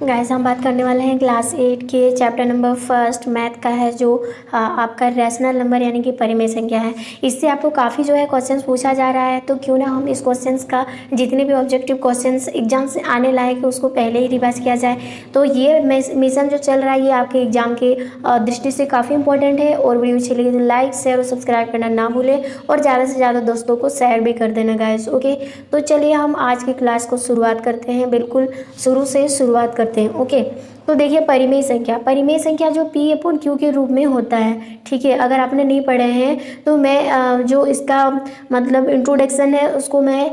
Guys हम बात करने वाले हैं क्लास 8 के चैप्टर नंबर फर्स्ट मैथ का है जो आपका रैशनल नंबर यानी कि परिमेय संख्या है। इससे आपको काफ़ी जो है क्वेश्चंस पूछा जा रहा है, तो क्यों ना हम इस क्वेश्चंस का जितने भी ऑब्जेक्टिव क्वेश्चंस एग्जाम से आने लायक है उसको पहले ही रिवाइज किया जाए। तो ये मिशन जो चल रहा है ये आपके एग्जाम के दृष्टि से काफ़ी इंपॉर्टेंट है। और वीडियो अच्छी लगी तो लाइक शेयर और सब्सक्राइब करना ना भूलें और ज़्यादा से ज़्यादा दोस्तों को शेयर भी कर देना गाइस। ओके, तो चलिए हम आज की क्लास को शुरुआत करते हैं, बिल्कुल शुरू से शुरुआत करते हैं। ओके, तो देखिए परिमेय संख्या जो पी अपॉन क्यू के रूप में होता है। ठीक है, अगर आपने नहीं पढ़े हैं तो मैं जो इसका मतलब इंट्रोडक्शन है उसको मैं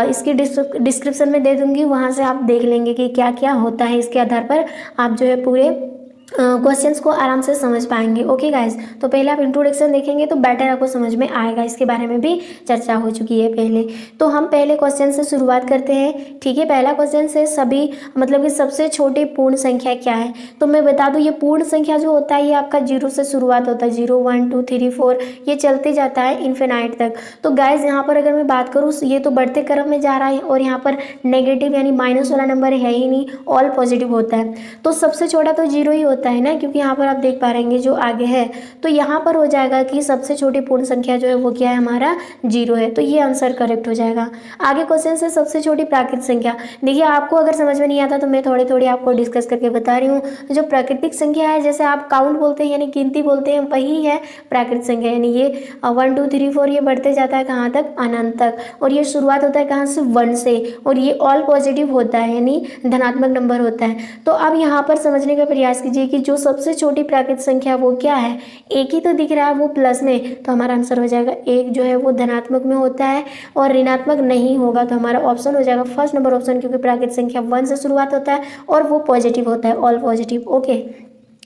इसकी डिस्क्रिप्शन में दे दूंगी, वहाँ से आप देख लेंगे कि क्या क्या होता है। इसके आधार पर आप जो है पूरे क्वेश्चंस को आराम से समझ पाएंगे। ओके गाइज, तो पहले आप इंट्रोडक्शन देखेंगे तो बेटर आपको समझ में आएगा। इसके बारे में भी चर्चा हो चुकी है पहले। तो हम पहले क्वेश्चन से शुरुआत करते हैं। ठीक है, पहला क्वेश्चन से सभी मतलब कि सबसे छोटी पूर्ण संख्या क्या है। तो मैं बता दूं ये पूर्ण संख्या जो होता है ये आपका 0 से शुरुआत होता है। 0 1 2 3 4 ये चलते जाता है इन्फिनाइट तक। तो गाइज यहाँ पर अगर मैं बात करूँ ये तो बढ़ते क्रम में जा रहा है और यहाँ पर नेगेटिव यानी माइनस वाला नंबर है ही नहीं, ऑल पॉजिटिव होता है। तो सबसे छोटा तो 0 ही होता है ना, क्योंकि यहाँ पर आप देख पा रहेंगे जो आगे है। तो यहाँ पर हो जाएगा कि सबसे छोटी पूर्ण संख्या जो है वो क्या है हमारा 0 है। तो ये आंसर करेक्ट हो जाएगा। आगे क्वेश्चन से सबसे छोटी प्राकृतिक संख्या। देखिए आपको अगर समझ में नहीं आता तो मैं थोड़ी थोड़ी आपको डिस्कस करके बता रही हूँ। जो प्राकृतिक संख्या है जैसे आप काउंट बोलते हैं यानी गिनती बोलते हैं वही है प्राकृतिक संख्या। यानी ये 1 2 3 4 ये बढ़ते जाता है कहाँ तक, अनंत तक। और ये शुरुआत होता है कहाँ से, 1 से। और ये ऑल पॉजिटिव होता है यानी धनात्मक नंबर होता है। तो अब यहाँ पर समझने का प्रयास कीजिए कि जो सबसे छोटी प्राकृतिक संख्या वो क्या है। एक ही तो दिख रहा है वो प्लस में, तो हमारा आंसर हो जाएगा एक जो है वो धनात्मक में होता है और ऋणात्मक नहीं होगा। तो हमारा ऑप्शन हो जाएगा फर्स्ट नंबर ऑप्शन, क्योंकि प्राकृतिक संख्या 1 से शुरुआत होता है और वो पॉजिटिव होता है, all positive. Okay,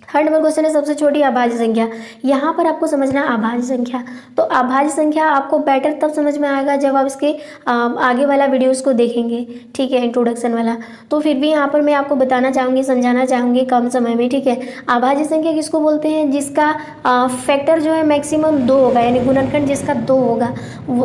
third number question है सबसे छोटी अभाज्य संख्या। यहाँ पर आपको समझना है अभाज्य संख्या। तो अभाज्य संख्या आपको बेटर तब समझ में आएगा जब आप इसके आगे वाला वीडियोस को देखेंगे। ठीक है, इंट्रोडक्शन वाला। तो फिर भी यहाँ पर मैं आपको बताना चाहूँगी, समझाना चाहूँगी कम समय में। ठीक है, अभाज्य संख्या किसको बोलते हैं, जिसका फैक्टर जो है मैक्सिमम 2 होगा, यानी गुणनखंड जिसका 2 होगा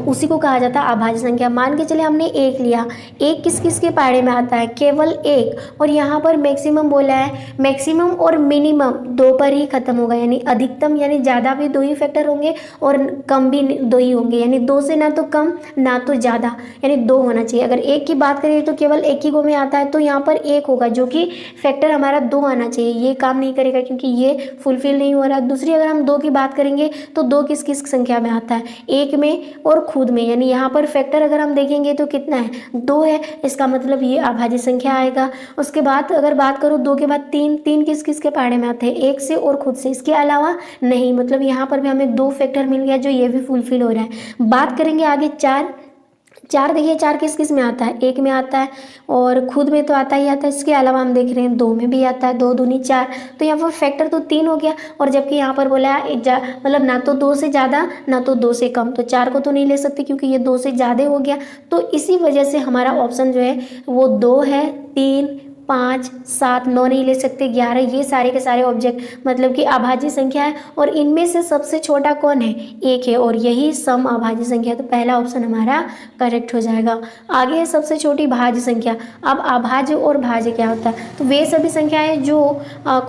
उसी को कहा जाता है अभाज्य संख्या। मान के चले हमने 1 लिया, 1 किस किस के पाड़े में आता है, केवल 1। और यहाँ पर मैक्सिमम बोला है, मैक्सिमम और मिनिमम 2 पर ही खत्म होगा। यानी अधिकतम यानी ज़्यादा भी 2 ही फैक्टर होंगे और कम भी 2 ही होंगे। यानी 2 से ना तो कम ना तो ज़्यादा, यानी 2 होना चाहिए। अगर 1 की बात करें तो केवल 1 ही गो में आता है, तो यहाँ पर 1 होगा जो कि फैक्टर हमारा 2 आना चाहिए। ये काम नहीं करेगा क्योंकि ये फुलफिल नहीं हो रहा। दूसरी अगर हम 2 की बात करेंगे तो 2 किस किस संख्या में आता है, 1 में और खुद में। यानी यहाँ पर फैक्टर अगर हम देखेंगे तो कितना है, 2 है। इसका मतलब ये अभाज्य संख्या आएगा। उसके बाद अगर बात करूँ 2 के बाद 3 किस किस के पाड़े में आते हैं, 1 से और खुद से, इसके अलावा नहीं। मतलब यहाँ पर भी हमें 2 फैक्टर मिल गया जो ये भी फुलफिल हो रहा है। बात करेंगे आगे 4 देखिए 4 किस किस में आता है, 1 में आता है और खुद में तो आता ही आता है। इसके अलावा हम देख रहे हैं 2 में भी आता है, 2 दूनी 4। तो यहाँ पर फैक्टर तो 3 हो गया। और जबकि यहाँ पर बोला है मतलब ना तो 2 से ज़्यादा ना तो 2 से कम, तो 4 को तो नहीं ले सकते क्योंकि ये 2 से ज़्यादा हो गया। तो इसी वजह से हमारा ऑप्शन जो है वो 2 है, 3 5 7 9 नहीं ले सकते, 11। ये सारे के सारे ऑब्जेक्ट मतलब कि अभाज्य संख्या है। और इनमें से सबसे छोटा कौन है, 1 है। और यही सम अभाज्य संख्या, तो पहला ऑप्शन हमारा करेक्ट हो जाएगा। आगे है सबसे छोटी भाज्य संख्या। अब अभाज्य और भाज्य क्या होता है, तो वे सभी संख्याएं जो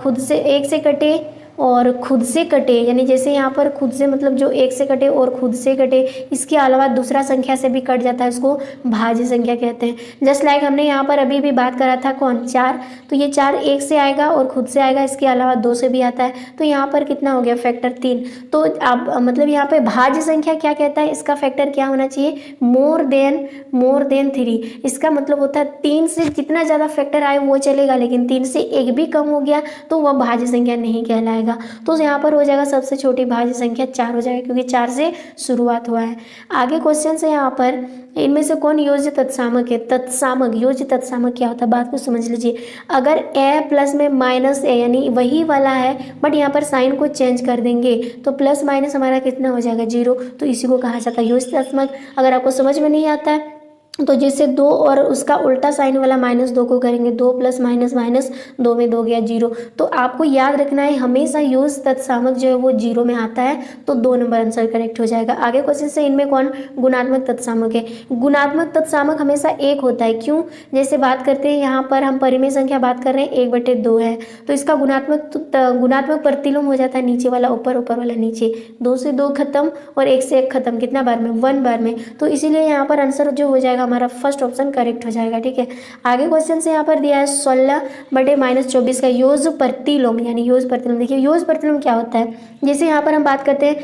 खुद से 1 से कटे और खुद से कटे, यानी जैसे यहाँ पर खुद से मतलब जो 1 से कटे और खुद से कटे, इसके अलावा दूसरा संख्या से भी कट जाता है, उसको भाज्य संख्या कहते हैं। जस्ट लाइक हमने यहाँ पर अभी भी बात करा था कौन, 4। तो ये 4 1 से आएगा और खुद से आएगा, इसके अलावा 2 से भी आता है। तो यहाँ पर कितना हो गया, फैक्टर 3। तो अब मतलब यहाँ पे भाज्य संख्या क्या कहता है, इसका फैक्टर क्या होना चाहिए, मोर देन 3। इसका मतलब होता है 3 से जितना ज़्यादा फैक्टर आए वो चलेगा, लेकिन 3 से 1 भी कम हो गया तो वह भाज्य संख्या नहीं कहलाएगा। तो यहाँ पर हो जाएगा सबसे छोटी भाज्य संख्या 4 हो जाएगा, क्योंकि 4 से शुरुआत हुआ है। आगे क्वेश्चन से यहाँ पर इनमें से कौन योज्य तत्सामक है, तत्सामक, योज्य तत्सामक क्या होता है, बात को समझ लीजिए। अगर ए प्लस में माइनस ए यानी वही वाला है बट यहाँ पर साइन को चेंज कर देंगे तो प्लस माइनस हमारा कितना हो जाएगा, 0। तो इसी को कहा जाता है योज्य तत्सामक। अगर आपको समझ में नहीं आता है तो जैसे 2 और उसका उल्टा साइन वाला -2 को करेंगे, 2 प्लस माइनस माइनस 2 में 2 गया 0। तो आपको याद रखना है हमेशा यूज तत्सामक जो है वो 0 में आता है, तो 2 नंबर आंसर करेक्ट हो जाएगा। आगे क्वेश्चन से इनमें कौन गुणात्मक तत्सामक है? गुणात्मक तत्सामक हमेशा 1 होता है। क्यों? जैसे बात करते हैं यहाँ पर हम परिमेय संख्या बात कर रहे हैं 1/2 है, तो इसका गुणात्मक प्रतिलोम हो जाता है नीचे वाला ऊपर, ऊपर वाला नीचे। 2 से 2 खत्म और 1 से 1 खत्म, कितना बार में? 1 बार में। तो इसीलिए यहाँ पर आंसर जो हो जाएगा हमारा फर्स्ट ऑप्शन करेक्ट हो जाएगा। ठीक है, आगे क्वेश्चन से यहाँ पर दिया है 16/-24 का योग प्रतिलोम, यानी योग प्रतिलोम। देखिए योग प्रतिलोम क्या होता है? जैसे यहाँ पर हम बात करते हैं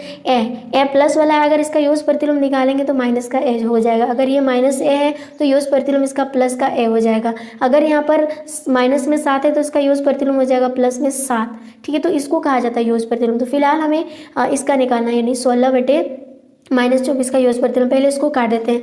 ए प्लस वाला है, अगर इसका योग प्रतिलोम निकालेंगे तो माइनस का ए हो जाएगा। अगर ये माइनस ए है तो योग प्रतिलोम इसका प्लस का ए हो जाएगा। अगर यहाँ पर माइनस में 7 है तो इसका योग प्रतिलोम हो जाएगा प्लस में 7। ठीक है, तो इसको कहा जाता है योग प्रतिलोम। तो फिलहाल हमें इसका निकालना है, यानी 16/-24 का योग प्रतिलोम। पहले इसको काट देते हैं।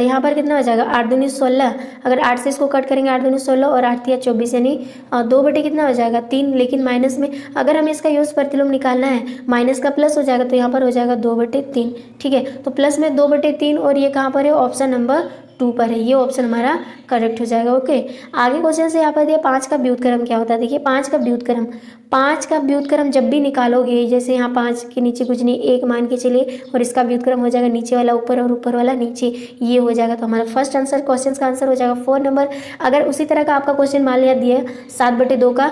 यहाँ पर कितना हो जाएगा? 8 दूनी 16। अगर 8 से इसको कट करेंगे 8 दूनी 16 और 8 तिया 24, यानी 2 कितना हो जाएगा? 3। लेकिन माइनस में अगर हमें इसका योग प्रतिलोम निकालना है, माइनस का प्लस हो जाएगा, तो यहाँ पर हो जाएगा 2/3। ठीक है, तो प्लस में 2/3 और ये कहाँ पर है? ऑप्शन नंबर 2 पर है। ये ऑप्शन हमारा करेक्ट हो जाएगा। ओके, आगे क्वेश्चन से यहाँ पर दिया 5 का व्युत्क्रम क्या होता है? देखिए 5 का व्युत्क्रम जब भी निकालोगे, जैसे यहाँ 5 के नीचे कुछ नहीं, 1 मान के चलिए, और इसका व्युत्क्रम हो जाएगा नीचे वाला ऊपर और ऊपर वाला नीचे, ये हो जाएगा। तो हमारा फर्स्ट आंसर क्वेश्चन का आंसर हो जाएगा 4 नंबर। अगर उसी तरह का आपका क्वेश्चन मान लिया दिया 7/2 का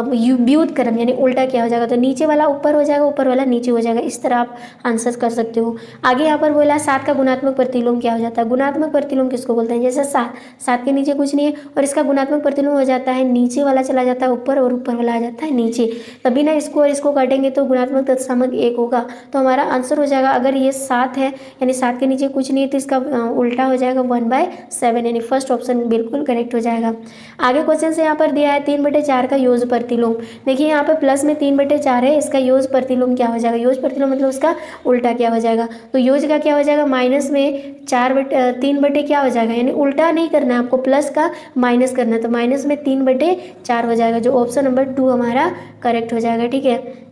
व्युत्क्रम यानी उल्टा क्या हो जाएगा, तो नीचे वाला ऊपर हो जाएगा, ऊपर वाला नीचे हो जाएगा। इस तरह आप आंसर कर सकते हो। आगे यहाँ पर बोला 7 का गुणात्मक प्रतिलोम क्या हो जाता है? गुणात्मक प्रतिलोम किसको बोलते हैं? जैसे 7 के नीचे कुछ नहीं है और इसका गुणात्मक प्रतिलोम हो जाता है नीचे वाला चला जाता है ऊपर और ऊपर वाला आ जाता है नीचे, तभी ना इसको और इसको काटेंगे तो गुणात्मक तत्समक 1 होगा। तो हमारा आंसर हो जाएगा, अगर ये 7 है यानी 7 के नीचे कुछ नहीं है तो इसका उल्टा हो जाएगा 1/7, यानी फर्स्ट ऑप्शन बिल्कुल करेक्ट हो जाएगा। आगे क्वेश्चन से यहाँ पर दिया है 3/4 का योग प्रतिलोम। देखिए यहाँ पर प्लस में 3/4 है, इसका योग प्रतिलोम क्या हो जाएगा? योग प्रतिलोम मतलब उसका उल्टा क्या हो जाएगा? तो योग का क्या हो जाएगा? माइनस में 3/, क्या हो जाएगा, यानी उल्टा नहीं करना है आपको, प्लस का माइनस करना है, तो माइनस में 3/4 हो जाएगा, जो ऑप्शन नंबर 2 हमारा करेक्ट हो जाएगा। ठीक है,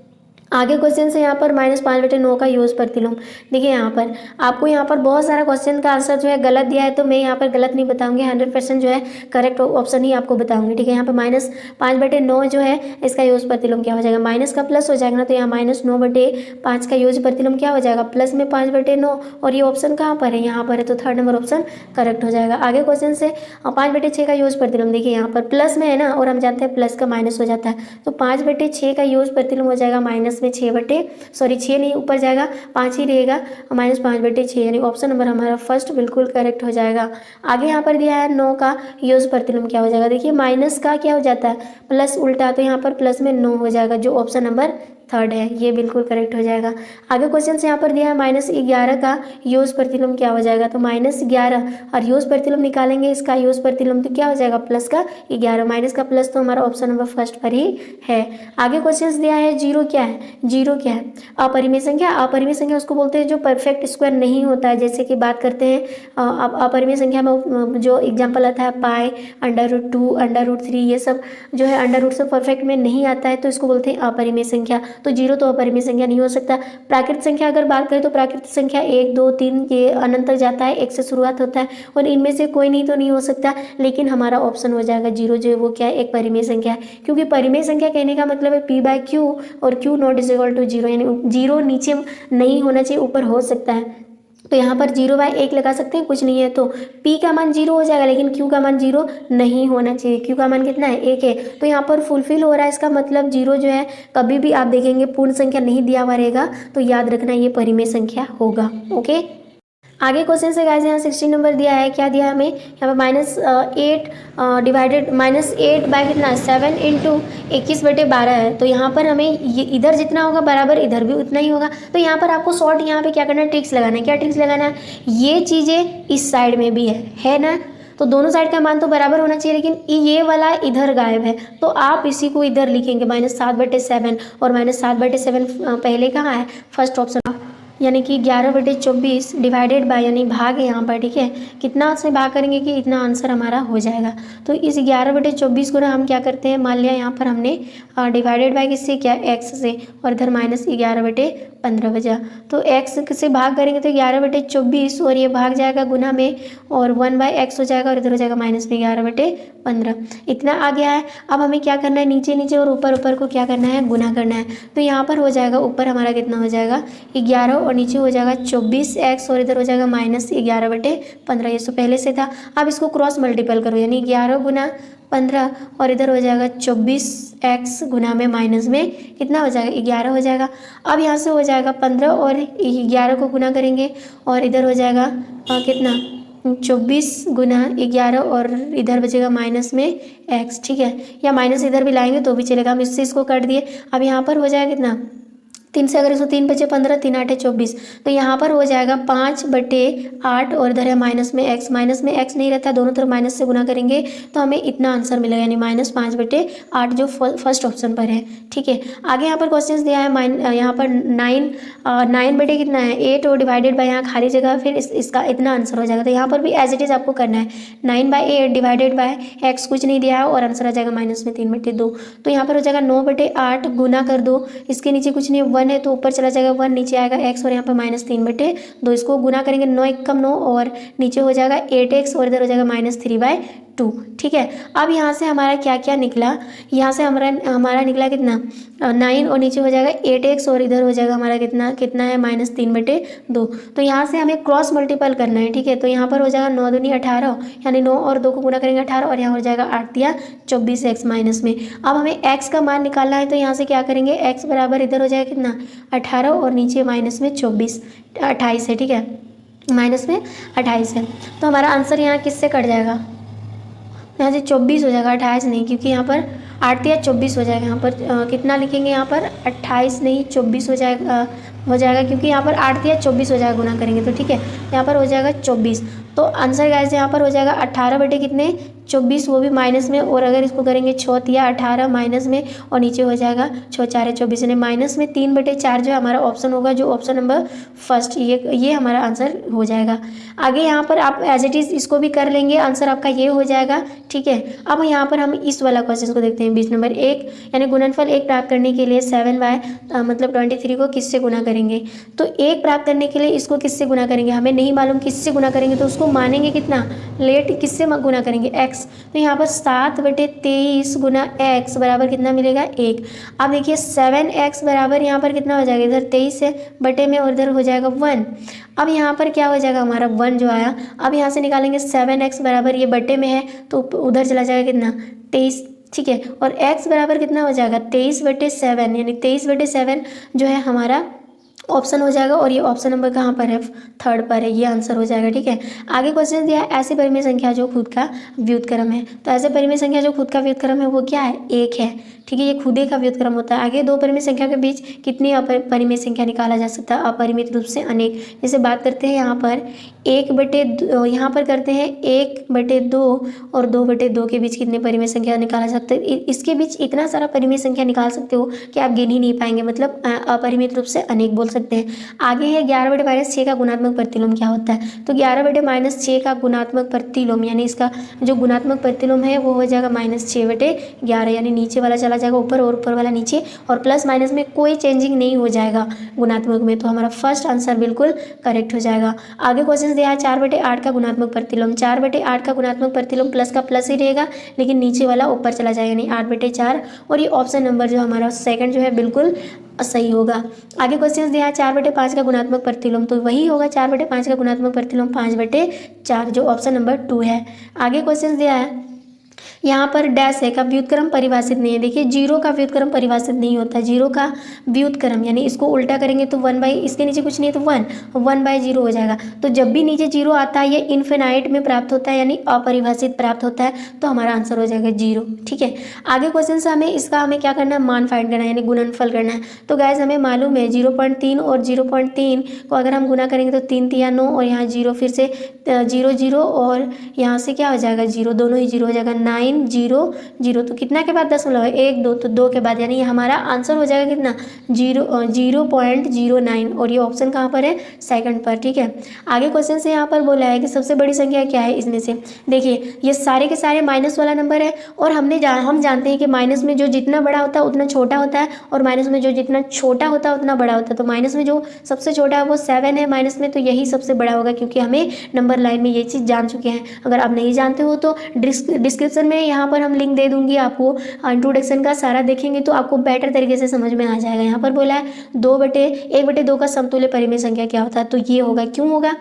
आगे क्वेश्चन से यहाँ पर -5/9 का योग प्रतिलोम। देखिए यहाँ पर आपको यहाँ पर बहुत सारा क्वेश्चन का आंसर जो है गलत दिया है, तो मैं यहाँ पर गलत नहीं बताऊंगी, 100% जो है करेक्ट ऑप्शन ही आपको बताऊंगी। ठीक है, यहाँ पर -5/9 जो है इसका योग प्रतिलोम क्या हो जाएगा? माइनस का प्लस हो जाएगा ना, तो यहाँ -9/5 का योग प्रतिलोम क्या हो जाएगा? प्लस में 5/9, और ये ऑप्शन कहाँ पर है? यहाँ पर है, तो 3rd नंबर ऑप्शन करेक्ट हो जाएगा। आगे क्वेश्चन से 5/6 का योग प्रतिलोम। देखिए यहाँ पर प्लस में है ना, और हम जानते हैं प्लस का माइनस हो जाता है, तो 5/6 का योग प्रतिलोम हो जाएगा माइनस में 6 नहीं, ऊपर जाएगा 5 ही रहेगा, -5/6, यानी ऑप्शन नंबर हमारा फर्स्ट बिल्कुल करेक्ट हो जाएगा। आगे यहाँ पर दिया है 9 का योग प्रतिलोम क्या हो जाएगा? देखिए माइनस का क्या हो जाता है? प्लस उल्टा, तो यहाँ पर प्लस में 9 हो जाएगा, जो ऑप्शन नंबर 3rd है, ये बिल्कुल करेक्ट हो जाएगा। आगे क्वेश्चन से यहाँ पर दिया है -11 का योग प्रतिलोम क्या हो जाएगा? तो -11 और योग प्रतिलोम निकालेंगे, इसका योग प्रतिलोम तो क्या हो जाएगा? प्लस का 11, माइनस का प्लस, तो हमारा ऑप्शन नंबर फर्स्ट पर ही है। आगे क्वेश्चन दिया है 0 क्या है? 0 क्या है? अपरिमेय संख्या। अपरिमेय संख्या उसको बोलते हैं जो परफेक्ट स्क्वायर नहीं होता है, जैसे कि बात करते हैं अपरिमेय संख्या में जो एग्जाम्पल आता है पाई, √2, √3, ये सब जो है अंडर से परफेक्ट में नहीं आता है, तो इसको बोलते हैं अपरिमेय संख्या। तो 0 तो अपरिमेय संख्या नहीं हो सकता। प्राकृतिक संख्या अगर बात करें तो प्राकृतिक संख्या 1, 2, 3 ये अनंत तक जाता है, 1 से शुरुआत होता है, और इनमें से कोई नहीं तो नहीं हो सकता, लेकिन हमारा ऑप्शन हो जाएगा 0, जो है वो क्या है? एक परिमेय संख्या है, क्योंकि परिमेय संख्या कहने का मतलब है P/Q, और Q ≠ 0, यानी 0 नीचे नहीं होना चाहिए, ऊपर हो सकता है। तो यहाँ पर 0/1 लगा सकते हैं, कुछ नहीं है तो P का मान 0 हो जाएगा, लेकिन Q का मान 0 नहीं होना चाहिए। Q का मान कितना है? 1 है, तो यहाँ पर फुलफिल हो रहा है, इसका मतलब 0 जो है कभी भी आप देखेंगे पूर्ण संख्या नहीं दिया हुआ रहेगा, तो याद रखना ये परिमेय संख्या होगा। ओके, आगे क्वेश्चन से गाइस यहाँ 16 नंबर दिया है, क्या दिया हमें यहाँ पर -8 बाय कितना 7 × 21/12 है, तो यहाँ पर हमें ये इधर जितना होगा बराबर इधर भी उतना ही होगा। तो यहाँ पर आपको शॉर्ट यहाँ पे क्या करना है? ट्रिक्स लगाना है। क्या ट्रिक्स लगाना है? ये चीज़ें इस साइड में भी है ना, तो दोनों साइड का मान तो बराबर होना चाहिए, लेकिन ये वाला इधर गायब है, तो आप इसी को इधर लिखेंगे -7/7, और -7/7 पहले कहाँ है? First option. यानी कि 11/24 डिवाइडेड बाय यानी भाग है यहाँ पर, ठीक है। कितना से भाग करेंगे कि इतना आंसर हमारा हो जाएगा। तो इस 11/24 को ना हम क्या करते हैं, मान लिया यहाँ पर हमने डिवाइडेड बाय किससे किया, x से, और इधर माइनस 11/15 बचा। तो x से भाग करेंगे तो 11/24 और ये भाग जाएगा गुना में, और 1/x हो जाएगा, और इधर हो जाएगा माइनस में 11/15। इतना आ गया है। अब हमें क्या करना है, नीचे नीचे और ऊपर ऊपर को क्या करना है, गुना करना है। तो यहाँ पर हो जाएगा, ऊपर हमारा कितना हो जाएगा 11, और नीचे हो जाएगा 24x, और इधर हो जाएगा माइनस 11/15। ये तो पहले से था। अब इसको क्रॉस मल्टीपल करो, यानी 11 गुना 15, और इधर हो जाएगा 24x गुना में माइनस में कितना हो जाएगा 11 हो जाएगा। अब यहाँ से हो जाएगा 15 और 11 को गुना करेंगे, और इधर हो जाएगा कितना 24 गुना 11, और इधर बचेगा माइनस में x, ठीक है। या माइनस इधर भी लाएंगे तो भी चलेगा, हम इससे इसको काट दिए। अब यहाँ पर हो जाएगा कितना, 3 से अगर इसको 3 बचे 15, 3 8 24, तो यहाँ पर हो जाएगा 5/8, और इधर है माइनस में x। माइनस में x नहीं रहता, दोनों तरफ माइनस से गुना करेंगे तो हमें इतना आंसर मिलेगा, यानी -5/8 जो फर्स्ट ऑप्शन पर है, ठीक है। आगे यहाँ पर क्वेश्चन दिया है यहाँ पर 9 बटे कितना है 8, और डिवाइडेड बाय यहाँ खाली जगह, फिर इसका इतना आंसर हो जाएगा। तो यहाँ पर भी एज इट इज़ आपको करना है, 9/8 डिवाइडेड बाय x कुछ नहीं दिया है, और आंसर आ जाएगा माइनस में 3/2। तो यहाँ पर हो जाएगा 9/8 गुना कर दो, इसके नीचे कुछ नहीं, 1 है तो ऊपर चला जाएगा 1, नीचे आएगा x, और यहाँ पर -3/2। इसको गुना करेंगे 9 1 कम 9, और नीचे हो जाएगा 8x, और इधर हो जाएगा -3/2, ठीक है। अब यहाँ से हमारा क्या क्या निकला, यहाँ से हमारा निकला कितना 9, और नीचे हो जाएगा 8x, और इधर हो जाएगा हमारा कितना है -3/2। तो यहाँ से हमें क्रॉस मल्टीपल करना है, ठीक है। तो यहाँ पर हो जाएगा 9 दूनी 18, यानी 9 और 2 को गुना करेंगे 18, और यहाँ हो जाएगा 8 या 24x माइनस में। अब हमें x का मान निकालना है, तो यहाँ से क्या करेंगे, x बराबर इधर हो जाएगा कितना 18, और नीचे माइनस में 28 है, ठीक है, माइनस में 28 है। तो हमारा आंसर यहाँ किससे कट जाएगा, यहाँ से 24 हो जाएगा, 28 नहीं, क्योंकि यहाँ पर 8 या 24 हो जाएगा। यहाँ पर कितना लिखेंगे, यहाँ पर 28 नहीं 24 हो जाएगा, क्योंकि यहाँ पर 8 या 24 हो जाएगा गुना करेंगे तो, ठीक है। यहाँ पर हो जाएगा 24। तो आंसर गाइस यहाँ पर हो जाएगा 18 बटे कितने 24, वो भी माइनस में, और अगर इसको करेंगे 6 या 18 माइनस में, और नीचे हो जाएगा 6 4 24, यानी माइनस में 3/4 जो हमारा ऑप्शन होगा, जो ऑप्शन नंबर फर्स्ट, ये हमारा आंसर हो जाएगा। आगे यहाँ पर आप एज इट इज़ इसको भी कर लेंगे, आंसर आपका ये हो जाएगा, ठीक है। अब यहाँ पर हम इस वाला क्वेश्चन को देखते हैं, 20 नंबर 1, यानी गुणनफल 1 प्राप्त करने के लिए 7y मतलब 23 को किससे गुना करेंगे। तो 1 प्राप्त करने के लिए इसको किससे गुना करेंगे, हमें नहीं मालूम किससे गुना करेंगे, तो उसको मानेंगे कितना लेट, किससे गुना करेंगे x। तो यहाँ पर 7/23 गुना x बराबर कितना मिलेगा 1। अब देखिए 7x बराबर यहाँ पर कितना हो जाएगा, इधर 23 है बटे में, और इधर हो जाएगा 1। अब यहाँ पर क्या हो जाएगा हमारा 1 जो आया, अब यहाँ से निकालेंगे 7x बराबर, ये बटे में है तो उधर चला जाएगा कितना 23, ठीक है। और x बराबर कितना हो जाएगा 23/7, यानी 23/7 जो है हमारा ऑप्शन हो जाएगा, और ये ऑप्शन नंबर कहाँ पर है, थर्ड पर है, ये आंसर हो जाएगा, ठीक है। आगे क्वेश्चन दिया है, ऐसी परिमेय संख्या जो खुद का व्युत्क्रम है। तो ऐसे परिमेय संख्या जो खुद का व्युत्क्रम है वो क्या है, 1 है, ठीक है। ये खुदे का व्युत्क्रम होता है। आगे दो परिमेय संख्या के बीच कितनी परिमेय संख्या निकाला जा सकता है, अपरिमित रूप से अनेक। जैसे बात करते हैं यहाँ पर 1/2, यहाँ पर करते हैं 1/2 और 2/2 के बीच कितने परिमेय संख्या निकाला सकते हैं। इसके बीच इतना सारा परिमेय संख्या निकाल सकते हो कि आप गिन ही नहीं पाएंगे, मतलब अपरिमित रूप से अनेक बोल सकते हैं। आगे है 11/-6 का गुणात्मक प्रतिलोम क्या होता है। तो 11/-6 का गुणात्मक प्रतिलोम, यानी इसका जो गुणात्मक प्रतिलोम है वो हो जाएगा -6/11, यानी नीचे वाला चला जाएगा ऊपर और ऊपर वाला नीचे, और प्लस माइनस में कोई चेंजिंग नहीं हो जाएगा गुणात्मक में। तो हमारा फर्स्ट आंसर बिल्कुल करेक्ट हो जाएगा। आगे क्वेश्चन दिया है 4/8 का गुणात्मक प्रतिलोम। 4/8 का गुणात्मक प्रतिलोम प्लस का प्लस ही रहेगा, लेकिन नीचे वाला ऊपर चला जाएगा, यानी 8/4, और ये ऑप्शन नंबर जो हमारा सेकंड जो है बिल्कुल सही होगा। आगे क्वेश्चन दिया है 4/5 का गुणात्मक प्रतिलोम, तो वही होगा 4/5 का गुणात्मक प्रतिलोम 5/4, जो ऑप्शन नंबर 2 है। आगे क्वेश्चन दिया है यहाँ पर डैश है का व्युत्क्रम परिभाषित नहीं है। देखिए 0 का व्युत्क्रम परिभाषित नहीं होता। 0 का व्युत्क्रम यानी इसको उल्टा करेंगे तो 1 बाई, इसके नीचे कुछ नहीं है तो 1/0 हो जाएगा। तो जब भी नीचे 0 आता है ये इन्फिनाइट में प्राप्त होता है, यानी अपरिभाषित प्राप्त होता है, तो हमारा आंसर हो जाएगा 0, ठीक है। आगे क्वेश्चन से हमें क्या करना है, मान फाइंड करना है, यानी गुणनफल करना है। तो गाइस हमें मालूम है 0.3 और 0.3 को अगर हम गुना करेंगे तो 3 9, और यहाँ 0 फिर से 0 0, और यहाँ से क्या हो जाएगा 0, दोनों ही 0 हो जाएगा 9 0 0, तो कितना के बाद दशमलव है 1 2, तो 2 के बाद, यानी ये हमारा आंसर हो जाएगा कितना 0.09, और ये ऑप्शन कहाँ पर है सेकंड पर। ठीक है, आगे क्वेश्चन से यहाँ पर बोला है कि सबसे बड़ी संख्या क्या है इसमें से। देखिए ये सारे के सारे माइनस वाला नंबर है, और हम जानते हैं कि माइनस में जो जितना बड़ा होता है उतना छोटा होता है, और माइनस में जो जितना छोटा होता है उतना बड़ा होता है। तो माइनस में जो सबसे छोटा है वो 7 है माइनस में, तो यही सबसे बड़ा होगा, क्योंकि हमें नंबर लाइन में ये चीज़ जान चुके हैं। अगर आप नहीं जानते हो तो डिस्क्रिप्शन में यहाँ पर हम लिंक दे दूंगी आपको, इंट्रोडक्शन का सारा देखेंगे तो आपको बेटर तरीके से समझ में आ जाएगा। यहाँ पर बोला है 1/2 का समतुल्य परिमेय संख्या क्या होता है, तो ये होगा। क्यों होगा,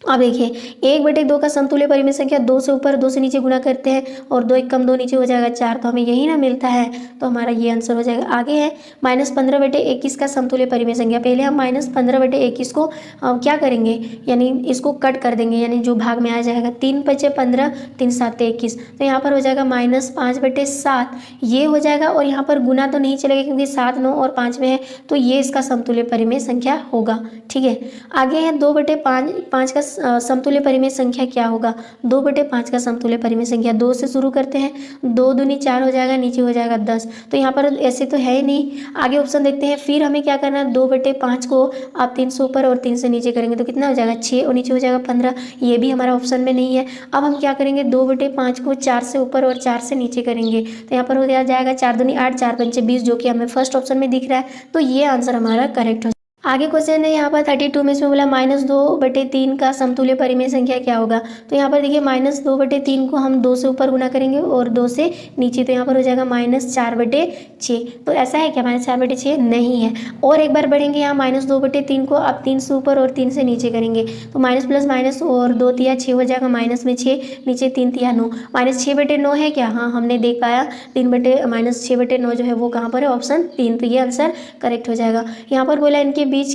अब देखिए 1/2 का समतुल्य परिमेय संख्या 2 से ऊपर 2 से नीचे गुणा करते हैं, और 2 1 कम 2 नीचे हो जाएगा 4, तो हमें यही ना मिलता है, तो हमारा ये आंसर हो जाएगा। आगे है -15/21 का समतुल्य परिमेय संख्या। पहले हम -15/21 को क्या करेंगे, यानी इसको कट कर देंगे, यानी जो भाग में आ जाएगा 3 × 5 = 15, 3 × 7 = 21, तो यहाँ पर हो जाएगा -5/7, ये हो जाएगा। और यहाँ पर गुना तो नहीं चलेगा क्योंकि 7 9 और 5 में है, तो ये इसका समतुल्य परिमेय संख्या होगा। ठीक है, आगे है 2/5 का समतुल्य परिमेय संख्या क्या होगा। 2/5 का समतुल्य परिमेय संख्या 2 से शुरू करते हैं, 2 दूनी 4 हो जाएगा, नीचे हो जाएगा 10, तो यहाँ पर ऐसे तो है ही नहीं। आगे ऑप्शन देखते हैं, फिर हमें क्या करना है, 2/5 को आप 3 से ऊपर और 3 से नीचे करेंगे तो कितना हो जाएगा 6, और नीचे हो जाएगा 15, ये भी हमारा ऑप्शन में नहीं है। अब हम क्या करेंगे, 2/5 को 4 से ऊपर और 4 से नीचे करेंगे, तो यहाँ पर हो जाएगा 4 दूनी 8, 4 पंचे 20, जो कि हमें फर्स्ट ऑप्शन में दिख रहा है, तो ये आंसर हमारा करेक्ट हो। आगे क्वेश्चन है यहाँ पर 32 में, इसमें बोला -2/3 का समतुल्य परिमेय संख्या क्या होगा। तो यहाँ पर देखिए -2/3 को हम 2 से ऊपर गुना करेंगे और 2 से नीचे, तो यहाँ पर हो जाएगा -4/6। तो ऐसा है क्या, -4/6 नहीं है। और एक बार बढ़ेंगे यहाँ, -2/3 को आप 3 से ऊपर और 3 से नीचे करेंगे, तो माइनस प्लस माइनस और 2 तिया 6 हो जाएगा, माइनस में 6, नीचे 3 तिया 9, -6/9 है क्या, हाँ हमने देख पाया, -6/9 जो है वो कहाँ पर है, ऑप्शन 3, तो ये आंसर करेक्ट हो जाएगा। यहाँ पर बोला इनके बीच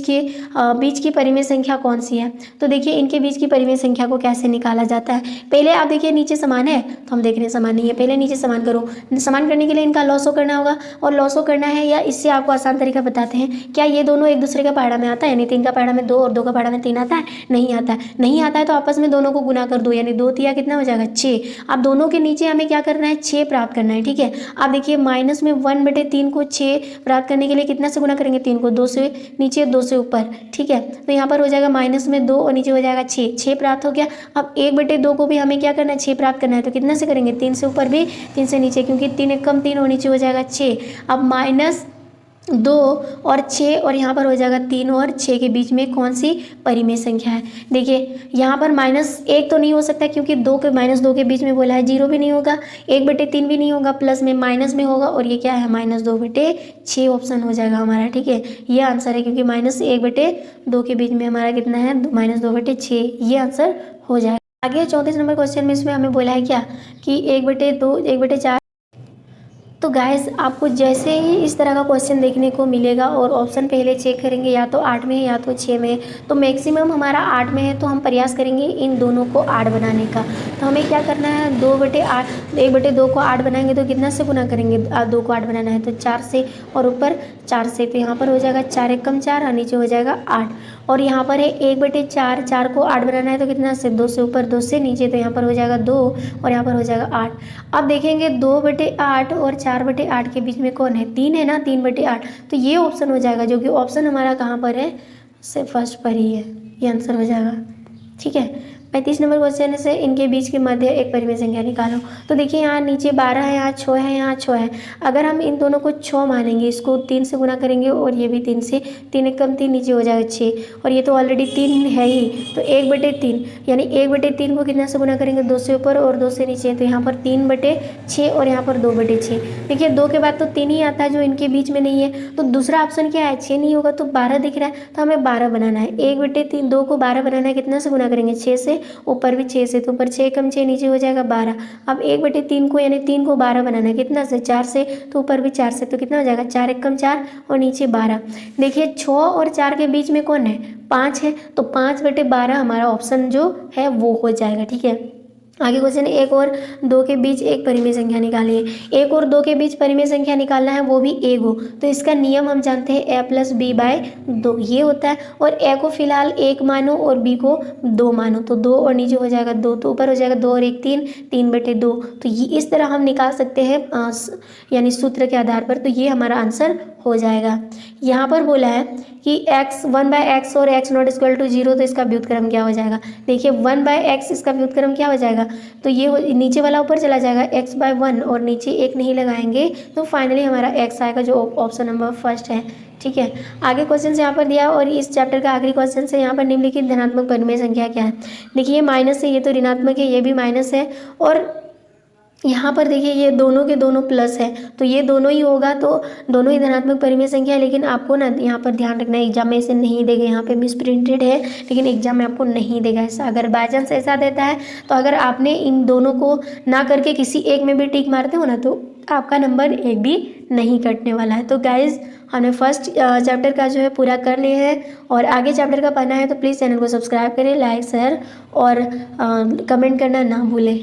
की परिमेय संख्या कौन सी है। तो देखिए इनके बीच की परिमेय संख्या को कैसे निकाला जाता है। पहले आप देखिए नीचे समान है, तो हम देख रहे हैं समान नहीं है, पहले नीचे समान करो। समान करने के लिए इनका लॉसो करना होगा, और लॉसो करना है या इससे आपको आसान तरीका बताते हैं, क्या ये दोनों एक दूसरे का पहाड़ा में आता है, यानी 3 का पहाड़ा में 2 और 2 का पहाड़ा में 3 आता है, नहीं आता है। नहीं आता है तो आपस में दोनों को गुना कर दो, यानी 2 तिया कितना हो जाएगा 6। अब दोनों के नीचे हमें क्या करना है, 6 प्राप्त करना है। ठीक है, आप देखिए माइनस में 1/3 को 6 प्राप्त करने के लिए कितना से गुना करेंगे, 3 को 2 से नीचे 2 से ऊपर। ठीक है, तो यहाँ पर हो जाएगा -2 और नीचे हो जाएगा 6 प्राप्त हो गया। अब 1/2 को भी हमें क्या करना है, 6 प्राप्त करना है, तो कितना से करेंगे, 3 से ऊपर भी 3 से नीचे, क्योंकि 3 1 कम 3 और नीचे हो जाएगा 6। अब -2 और 6, और यहाँ पर हो जाएगा 3 और 6 के बीच में कौन सी परिमेय संख्या है। देखिए यहाँ पर -1 तो नहीं हो सकता, क्योंकि -2 के बीच में बोला है, 0 भी नहीं होगा, 1/3 भी नहीं होगा, प्लस में माइनस में होगा, और ये क्या है -2/6 ऑप्शन हो जाएगा हमारा। ठीक है, ये आंसर है, क्योंकि -1/2 के बीच में हमारा कितना है, -2/6, ये आंसर हो जाएगा। आगे 34 नंबर क्वेश्चन में इसमें हमें बोला है क्या कि 1/2 1/4। तो गाइस आपको जैसे ही इस तरह का क्वेश्चन देखने को मिलेगा और ऑप्शन पहले चेक करेंगे, या तो 8 में है या तो 6 में है, तो मैक्सिमम हमारा 8 में है, तो हम प्रयास करेंगे इन दोनों को 8 बनाने का। तो हमें क्या करना है, 2/8 1/2 को 8 बनाएंगे तो कितना से गुना करेंगे, 2 को 8 बनाना है तो 4 से, और ऊपर 4 से, तो यहाँ पर हो जाएगा 4 1 कम 4 और नीचे हो जाएगा 8। और यहाँ पर है 1/4, 4 को 8 बनाना है तो कितना से, 2 से ऊपर 2 से नीचे, तो यहाँ पर हो जाएगा 2 और यहाँ पर हो जाएगा 8। अब देखेंगे 2/8 और 4/8 के बीच में कौन है, 3 है ना, 3/8, तो ये ऑप्शन हो जाएगा, जो कि ऑप्शन हमारा कहाँ पर है, से फर्स्ट पर ही है, ये आंसर हो जाएगा। ठीक है, 35 नंबर क्वेश्चन से इनके बीच के मध्य एक परिमेय संख्या निकालो। तो देखिए यहाँ नीचे 12 है, यहाँ 6 है, यहाँ 6 है। अगर हम इन दोनों को 6 मानेंगे, इसको 3 से गुना करेंगे और ये भी 3 से, 3 1 कम 3 नीचे हो जाएगा 6, और ये तो ऑलरेडी 3 है ही, तो 1/3, यानी 1/3 को कितना से गुना करेंगे, 2 से ऊपर और 2 से नीचे, तो यहाँ पर 3/6 और यहाँ पर 2/6। देखिए 2 के बाद तो 3 ही आता है, जो इनके बीच में नहीं है, तो दूसरा ऑप्शन क्या है, 6 नहीं होगा तो 12 दिख रहा है, तो हमें 12 बनाना है। 1/3 2 को 12 बनाना है, कितना से गुना करेंगे, 6 से, ऊपर भी 6 से, तो ऊपर 6 कम 6 नीचे हो जाएगा 12। अब 1/3 को, यानी 3 को 12 बनाना है, कितना से, 4 से, तो ऊपर भी 4 से, तो कितना हो जाएगा, 4 1 कम 4 और नीचे 12। देखिए 6 और 4 के बीच में कौन है, 5 है, तो 5/12 हमारा ऑप्शन जो है वो हो जाएगा। ठीक है, आगे क्वेश्चन, एक और दो के बीच एक परिमेय संख्या निकालिए। एक और दो के बीच परिमेय संख्या निकालना है, वो भी ए को, तो इसका नियम हम जानते हैं ए प्लस बी बाय 2 ये होता है। और ए को फिलहाल 1 मानो और बी को 2 मानो, तो 2 और नीचे हो जाएगा 2, तो ऊपर हो जाएगा 2 और 1 3, 3/2। तो ये इस तरह हम निकाल सकते हैं यानी सूत्र के आधार पर। तो ये हमारा आंसर हो जाएगा। यहाँ पर बोला है कि x 1/x और x नॉट इक्वल टू 0, तो इसका व्युत्क्रम क्या हो जाएगा। देखिए 1/x इसका व्युत्क्रम क्या हो जाएगा, तो ये नीचे वाला ऊपर चला जाएगा x/1 और नीचे 1 नहीं लगाएंगे, तो फाइनली हमारा x आएगा, जो ऑप्शन नंबर फर्स्ट है। ठीक है, आगे क्वेश्चन यहाँ पर दिया और इस चैप्टर का आखिरी क्वेश्चन से यहाँ पर निम्नलिखित धनात्मक परिमेय संख्या क्या है। देखिए ये माइनस है, ये तो ऋणात्मक है, ये भी माइनस है, और यहाँ पर देखिए ये दोनों के दोनों प्लस है, तो ये दोनों ही होगा, तो दोनों ही धनात्मक परिमेय संख्या है। लेकिन आपको ना यहाँ पर ध्यान रखना है, एग्जाम में इसे नहीं देगा, यहाँ पे मिस प्रिंटेड है, लेकिन एग्जाम में आपको नहीं देगा ऐसा। अगर बाई चांस ऐसा देता है, तो अगर आपने इन दोनों को ना करके किसी एक में भी टिक मारते हो ना, तो आपका नंबर एक भी नहीं कटने वाला है। तो गाइज हमने फर्स्ट चैप्टर का जो है पूरा कर लिया है, और आगे चैप्टर का पढ़ना है तो प्लीज़ चैनल को सब्सक्राइब करें, लाइक शेयर और कमेंट करना ना भूलें।